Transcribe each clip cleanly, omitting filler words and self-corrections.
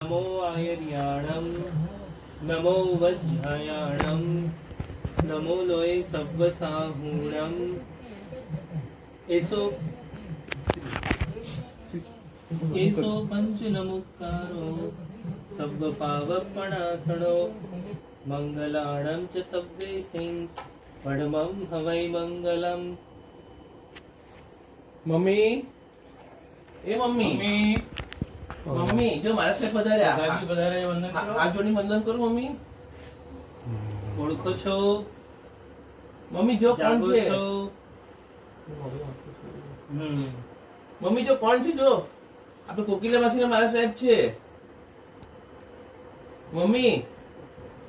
नमो आयर्याणं नमो वज्रायाणं नमो लोये सव्वसाहूणं एसो पंचनमुक्कारो सव्वपावपणासनो मंगलाणं च सव्वेसिं परमं हवै मंगलम्। મમ્મી એ મમ્મી મમ્મી જો મારા સાહેબ પધાર્યા. સાહેબ પધારે વંદન કરો. હાથ જોડી વંદન કરું મમ્મી. ઓળખો છો? મમ્મી જો કોણ જાગો છે? છો? મમ્મી જો કોણ છે? જો આપણે કોકિલા માસીના મારા સાહેબ છે. મમ્મી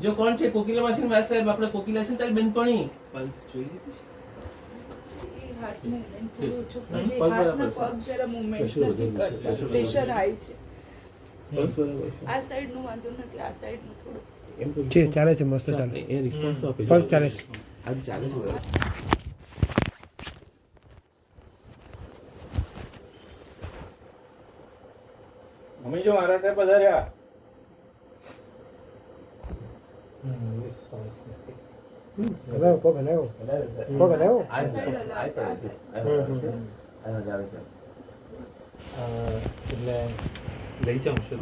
જો કોણ છે? કોકિલા માસીના મારા સાહેબ. આપણે કોકિલા છે તારી બેનપણી. પલ્સ જોઈ લીધી છે? હાર્ટ મૂવમેન્ટ થોડું ઓછું પછી હાથના પગ જરા મૂવમેન્ટ નથી કરતા, પ્રેશર હાઈ છે. આ સાઈડ નું વાંધો નથી, આ સાઈડ નું થોડું છે, ચાલે છે, મસ્ત ચાલે. એ રિસ્પોન્સ આપે બસ ચાલે છે. આજ ચાલે છે. મમ્મી જો મારા સાહેબ પધાર્યા. હલાવો, પગ હલાવો. પગ હલાવો. એટલે લઈ જાઉં છું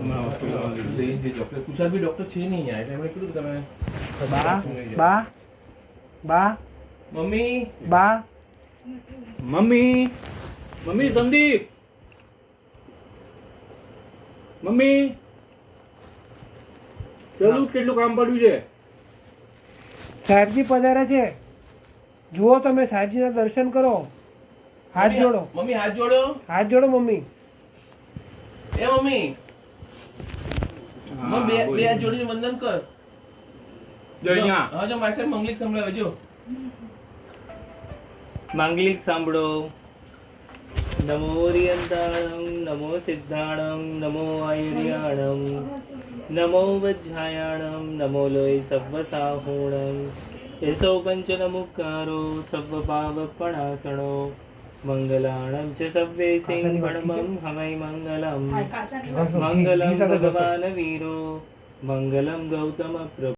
તુષાર બી ડોક્ટર છે નહીં યાર, એટલે એમણે કીધું કે તમે બા બા બા મમ્મી બા મમ્મી મમ્મી સંદીપ મમ્મી ચાલુ કેટલું કામ પડ્યું છે? સાહેબજી પધાર્યા છે, જુઓ તમે સાહેબજીના દર્શન કરો. હાથ જોડો, મમ્મી હાથ જોડો. હાથ જોડો મમ્મી. એ મમ્મી બે હાથ જોડીને વંદન કર. જો અહીંયા હા જો મારા સાહેબ મંગલિક સંભળાવે જો. માંગલિક સાંભળો. નમો ઓરિયંતાણં નમો સિદ્ધાણં નમો આયુર્યાણં નમો વજ્રાયાણં નમો લોય સવ્વસાહૂણં એસો પંચનમુક્કારો સવ્વપાવપણાસણો મંગલાણં ચ સવ્વેસિં પરમં હવૈ મંગલम् મંગલં ભગવાન વીરો મંગલં ગૌતમ પ્રભુ.